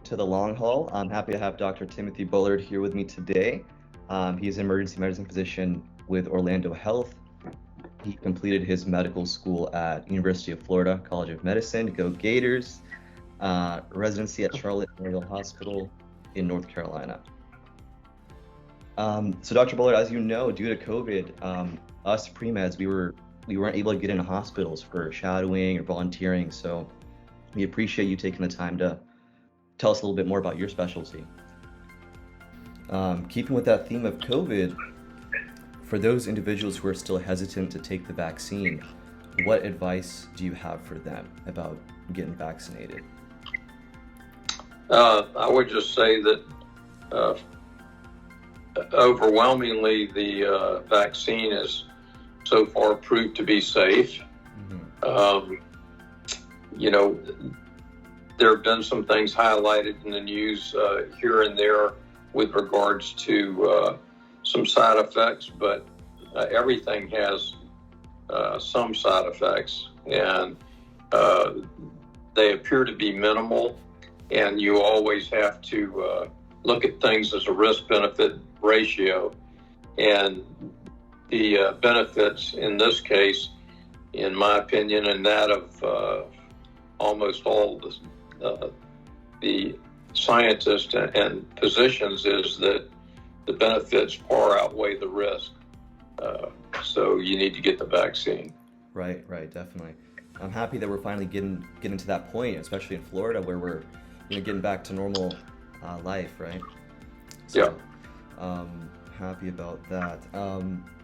to the long haul. I'm happy to have Dr. Timothy Bullard here with me today. He's an emergency medicine physician with Orlando Health. He completed his medical school at University of Florida College of Medicine, go Gators, residency at Charlotte Memorial Hospital in North Carolina. So Dr. Bullard, as you know, due to COVID, us pre-meds, we weren't able to get into hospitals for shadowing or volunteering. So we appreciate you taking the time to tell us a little bit more about your specialty. Keeping with that theme of COVID, for those individuals who are still hesitant to take the vaccine, what advice do you have for them about getting vaccinated? I would just say that overwhelmingly the vaccine is so far proved to be safe. There have been some things highlighted in the news here and there with regards to some side effects, but everything has some side effects, and they appear to be minimal, and you always have to look at things as a risk-benefit ratio, and the benefits in this case, in my opinion, and that of almost all the scientists and physicians, is that the benefits far outweigh the risk. So you need to get the vaccine. Right, definitely. I'm happy that we're finally getting to that point, especially in Florida, where we're getting back to normal life, right? So, yeah. Happy about that.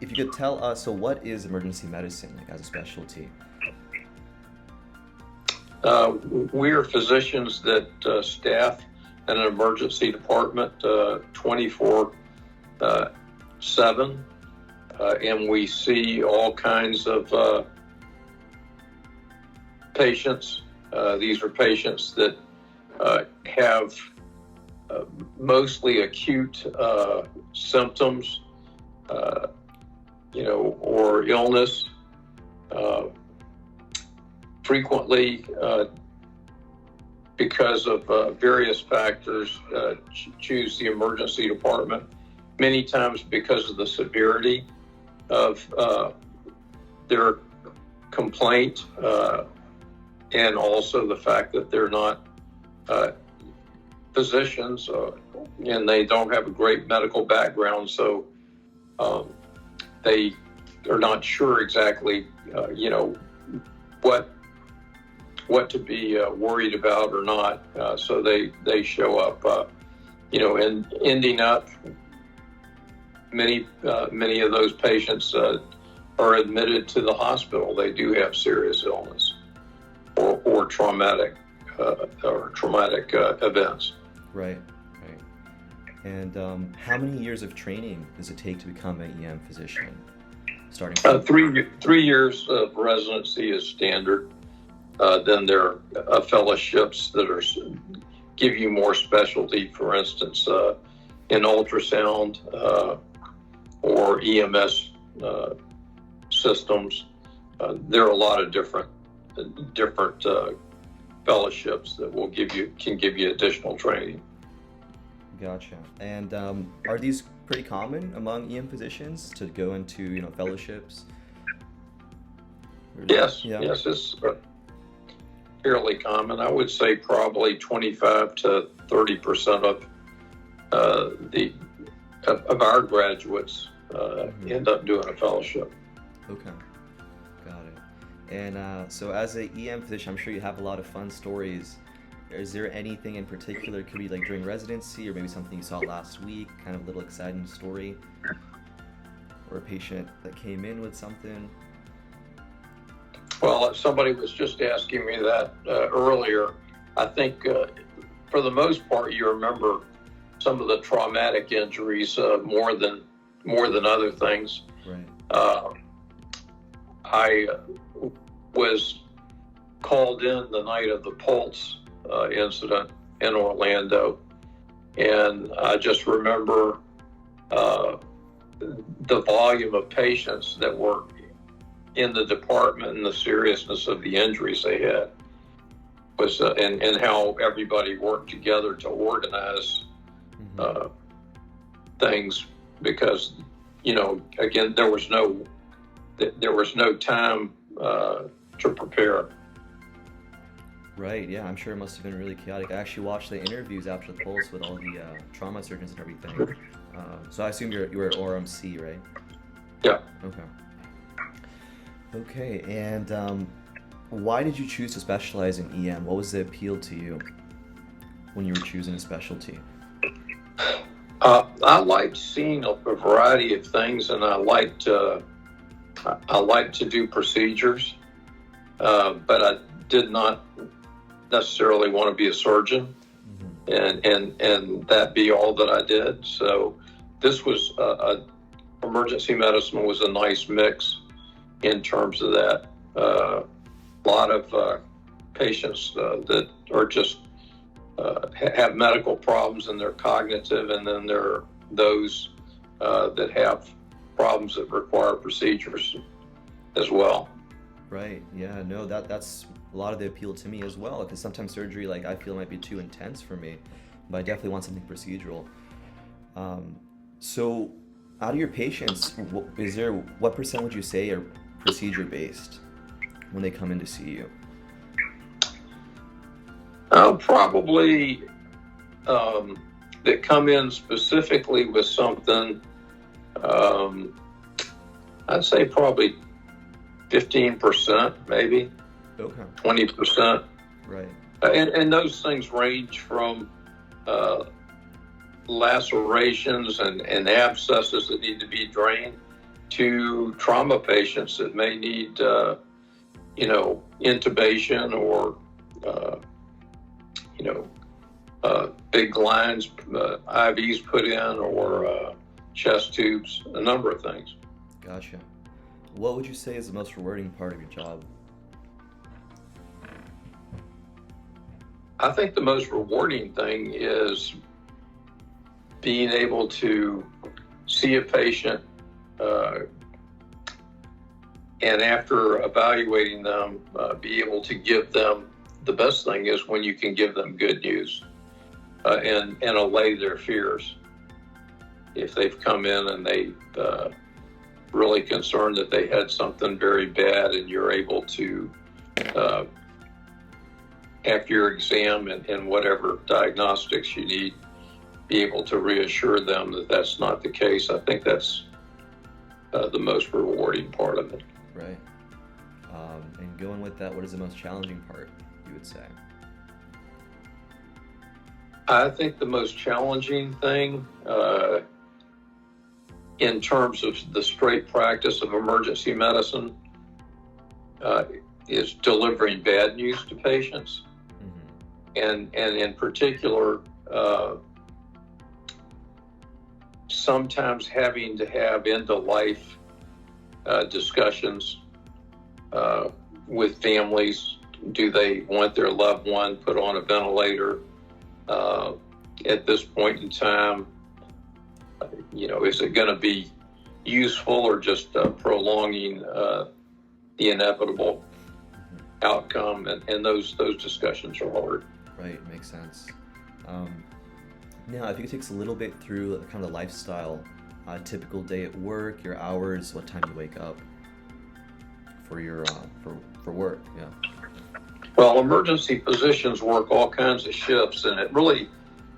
If you could tell us, so what is emergency medicine as a specialty? We're physicians that staff in an emergency department 24/7, and we see all kinds of patients. These are patients that have mostly acute symptoms, or illness. Frequently, because of various factors, choose the emergency department. Many times because of the severity of their complaint, and also the fact that they're not physicians, and they don't have a great medical background, so they are not sure exactly, what to be worried about or not. So they show up, and ending up, many of those patients are admitted to the hospital. They do have serious illness or traumatic events. Right. And how many years of training does it take to become an EM physician? Starting from 3 years of residency is standard. Then there are fellowships that give you more specialty. For instance, in ultrasound or EMS systems, there are a lot of different fellowships that can give you additional training. Gotcha. And are these pretty common among EM physicians to go into fellowships? Yes, it's fairly common. I would say probably 25 to 30% of our graduates end up doing a fellowship. Okay, got it. And so as an EM physician, I'm sure you have a lot of fun stories. Is there anything in particular, could be like during residency or maybe something you saw last week, kind of a little exciting story, or a patient that came in with something? Well, somebody was just asking me that earlier. I think for the most part, you remember some of the traumatic injuries more than other things. Right. I was called in the night of the Pulse incident in Orlando, and I just remember the volume of patients that were in the department and the seriousness of the injuries they had. was and how everybody worked together to organize things, because again, there was no time to prepare. Right, yeah, I'm sure it must have been really chaotic. I actually watched the interviews after the Pulse with all the trauma surgeons and everything. So I assume you were at RMC, right? Yeah. Okay, and why did you choose to specialize in EM? What was the appeal to you when you were choosing a specialty? I liked seeing a variety of things, and I liked to do procedures, but I did not necessarily want to be a surgeon, and that be all that I did. So this was emergency medicine was a nice mix in terms of that. A lot of patients that are just have medical problems, and they're cognitive, and then there are those that have problems that require procedures as well. Right. Yeah. No. That's a lot of the appeal to me as well. Because sometimes surgery, like, I feel might be too intense for me, but I definitely want something procedural. So, out of your patients, what percent would you say are procedure based when they come in to see you? Probably that come in specifically with something. I'd say probably 15%, maybe. Okay. 20%. Right. And those things range from lacerations and abscesses that need to be drained to trauma patients that may need, intubation or, big lines, IVs put in, or chest tubes, a number of things. Gotcha. What would you say is the most rewarding part of your job? I think the most rewarding thing is being able to see a patient and after evaluating them, be able to give them, the best thing is when you can give them good news and allay their fears. If they've come in and they really concerned that they had something very bad, and you're able to, after your exam and whatever diagnostics you need, be able to reassure them that that's not the case. I think that's the most rewarding part of it. Right. And going with that, what is the most challenging part, you would say? I think the most challenging thing in terms of the straight practice of emergency medicine is delivering bad news to patients. And in particular, sometimes having to have end-of-life discussions with families. Do they want their loved one put on a ventilator at this point in time? Is it going to be useful, or just prolonging the inevitable outcome? And those discussions are hard. Right, makes sense. Now, if you could take us a little bit through kind of the lifestyle, typical day at work, your hours, what time you wake up for your for work. Yeah. Well, emergency physicians work all kinds of shifts, and it really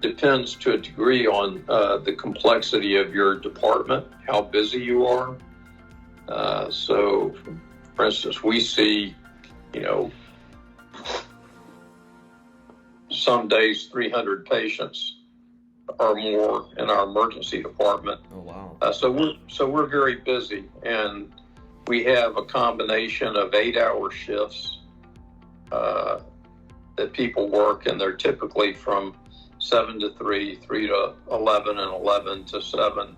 depends to a degree on the complexity of your department, how busy you are. So, for instance, we see, some days 300 patients or more in our emergency department. Oh, wow. So we're very busy, and we have a combination of 8-hour shifts that people work, and they're typically from 7 to 3, 3 to 11, and 11 to 7.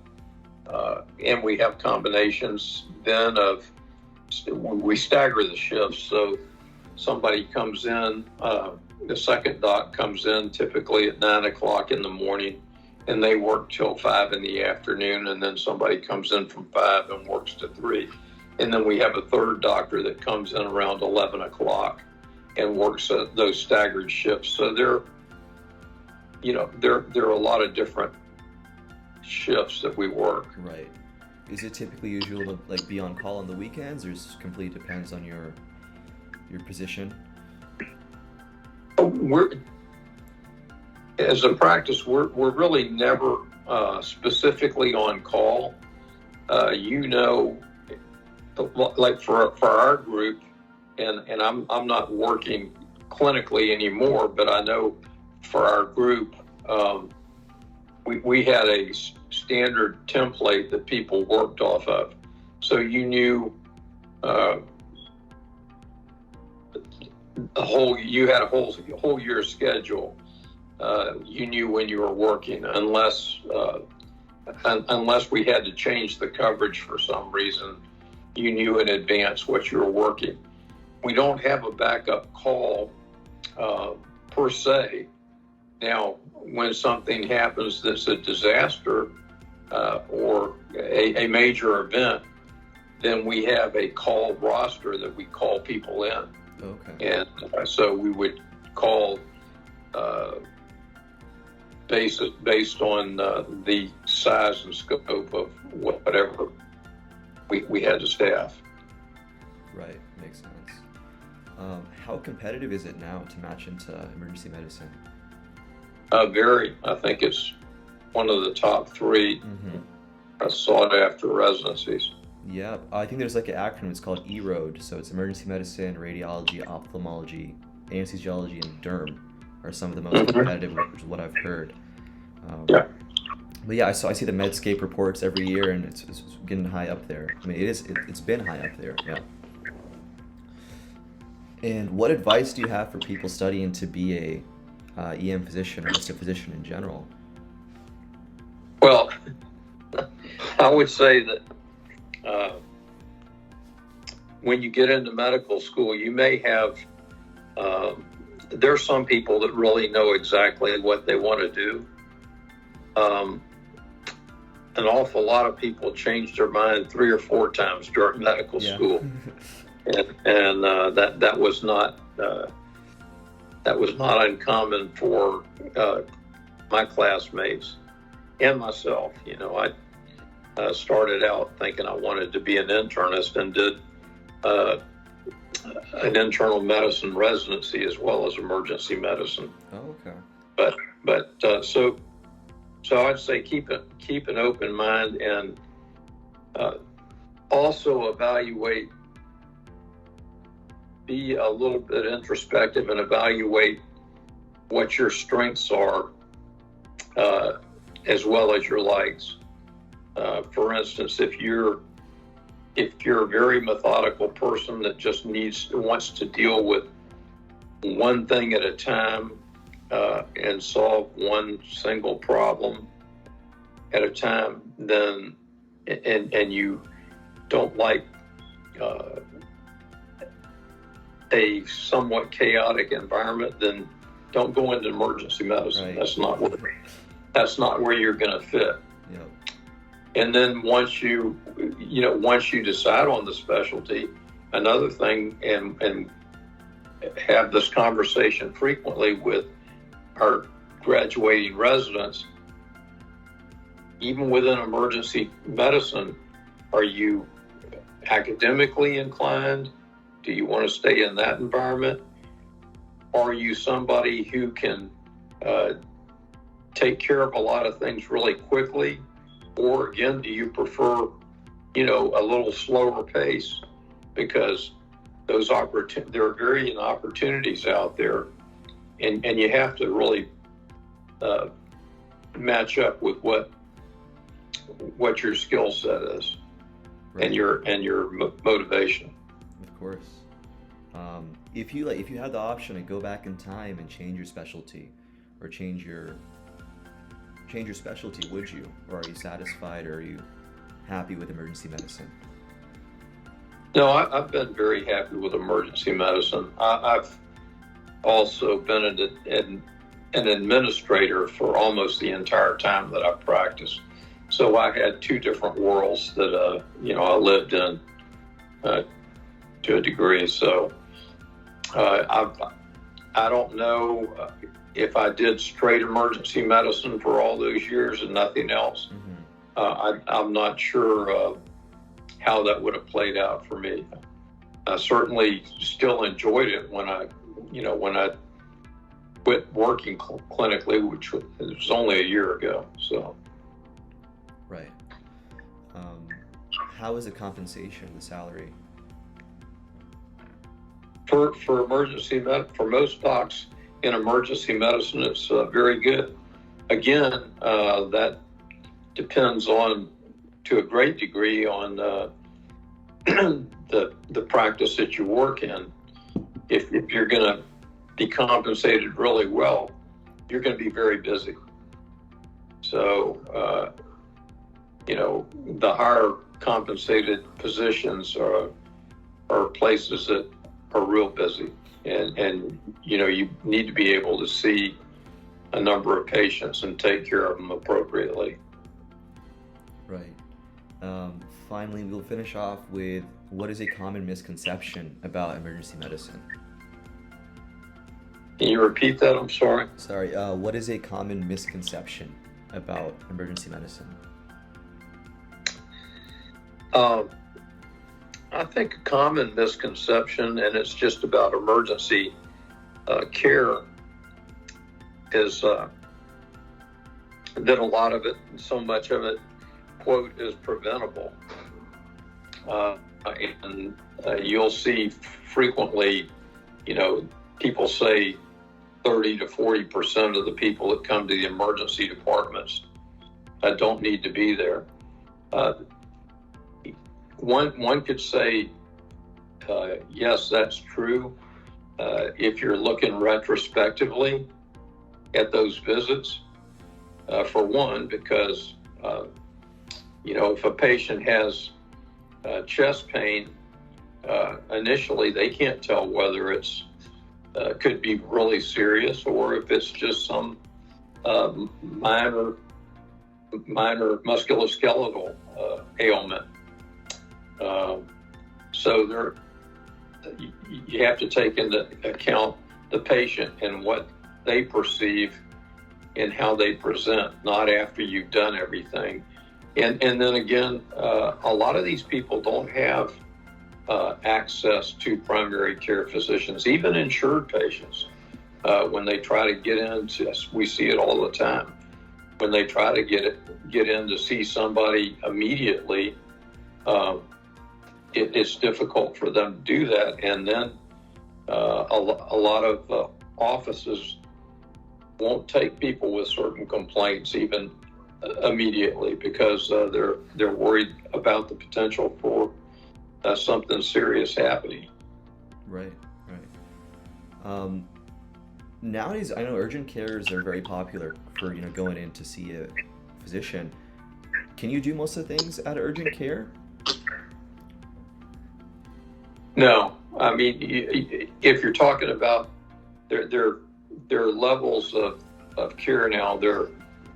And we have combinations then of, we stagger the shifts. So somebody comes in, the second doc comes in typically at 9 o'clock in the morning, and they work till 5 in the afternoon. And then somebody comes in from 5 and works to 3. And then we have a third doctor that comes in around 11 o'clock and works those staggered shifts. So there are a lot of different shifts that we work. Right. Is it typically usual to like be on call on the weekends, or is it completely depends on your position? As a practice, we're really never specifically on call. Like for our group, and I'm not working clinically anymore, but I know for our group, we had a standard template that people worked off of. So you knew you had a whole year schedule. You knew when you were working, unless we had to change the coverage for some reason. You knew in advance what you were working. We don't have a backup call per se. Now, when something happens that's a disaster or a major event, then we have a call roster that we call people in. Okay. And so we would call based on the size and scope of whatever we had to staff. Right, makes sense. How competitive is it now to match into emergency medicine? Very. I think it's one of the top 3 sought after residencies. Yeah, I think there's like an acronym. It's called EROAD. So it's emergency medicine, radiology, ophthalmology, anesthesiology, and derm are some of the most competitive, which is what I've heard. Yeah. But yeah, I see the Medscape reports every year, and it's getting high up there. I mean, it's been high up there. Yeah. And what advice do you have for people studying to be a EM physician, or just a physician in general? Well, I would say that when you get into medical school, you may have, there's some people that really know exactly what they want to do. An awful lot of people change their mind 3 or 4 times during medical school. And that was not uncommon for my classmates and myself. I started out thinking I wanted to be an internist and did an internal medicine residency as well as emergency medicine. Oh, okay. But so I'd say keep an open mind, and also evaluate. Be a little bit introspective and evaluate what your strengths are, as well as your likes. For instance, if you're a very methodical person that just wants to deal with one thing at a time and solve one single problem at a time, then and you don't like a somewhat chaotic environment, then don't go into emergency medicine. Right. That's not where you're going to fit. Yep. And then once you decide on the specialty, another thing, and have this conversation frequently with our graduating residents, even within emergency medicine, are you academically inclined? Do you want to stay in that environment? Are you somebody who can take care of a lot of things really quickly? Or again, do you prefer, a little slower pace? Because there are varying opportunities out there, and you have to really match up with what your skill set is. Right. and your motivation. Of course. If you had the option to go back in time and change your specialty, or change your specialty, would you? Or are you satisfied, or are you happy with emergency medicine? No, I've been very happy with emergency medicine. I've also been an administrator for almost the entire time that I've practiced. So I had 2 different worlds that I lived in to a degree. So I don't know if I did straight emergency medicine for all those years and nothing else. I'm not sure how that would have played out for me. I certainly still enjoyed it when I quit working clinically, which was only a year ago. So, right. How is the compensation, the salary? For emergency for most docs in emergency medicine, it's very good. Again, that depends on, to a great degree, on the practice that you work in. If you're going to be compensated really well, you're going to be very busy. So, the higher compensated positions are places that are real busy, and you need to be able to see a number of patients and take care of them appropriately. Right. Finally, we'll finish off with, what is a common misconception about emergency medicine? Can you repeat that? I'm sorry. Sorry. What is a common misconception about emergency medicine? I think a common misconception, and it's just about emergency care, is that a lot of it, so much of it, quote, is preventable. And you'll see frequently, people say 30 to 40% of the people that come to the emergency departments don't need to be there. One could say, yes, that's true. If you're looking retrospectively at those visits, for one, because, if a patient has chest pain, initially they can't tell whether it's could be really serious or if it's just some minor musculoskeletal ailment. So you have to take into account the patient and what they perceive and how they present, not after you've done everything. And then again, a lot of these people don't have access to primary care physicians, even insured patients. When they try to get into, we see it all the time. When they try to get in to see somebody immediately, it's difficult for them to do that. And then a lot of offices won't take people with certain complaints even immediately because they're worried about the potential for something serious happening. Right. Nowadays, I know urgent cares are very popular for going in to see a physician. Can you do most of the things at urgent care? No, I mean, if you're talking about there are levels of care now. They're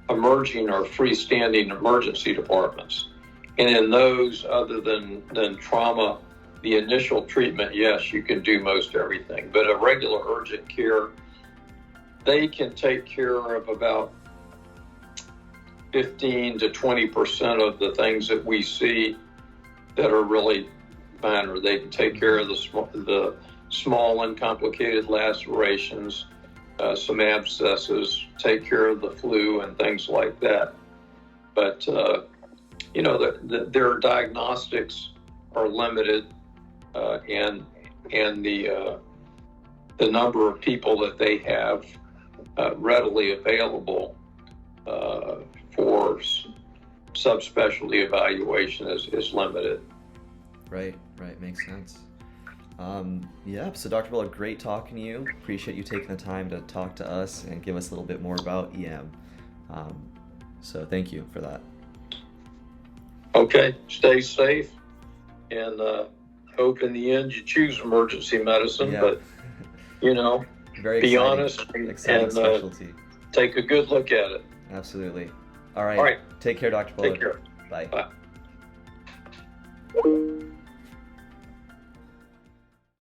emerging or freestanding emergency departments, and in those, other than trauma, the initial treatment, yes, you can do most everything. But a regular urgent care, they can take care of about 15 to 20% of the things that we see that are really minor. They can take care of the small uncomplicated lacerations, some abscesses, take care of the flu and things like that. But their diagnostics are limited, and the number of people that they have readily available for sub-specialty evaluation is limited. Right, makes sense. So Dr. Bullard, great talking to you. Appreciate you taking the time to talk to us and give us a little bit more about EM. So thank you for that. Okay, stay safe, and hope in the end you choose emergency medicine, but very be exciting, honest exciting and specialty. Take a good look at it. Absolutely. All right. Take care, Dr. Bullard. Take care. Bye. Bye.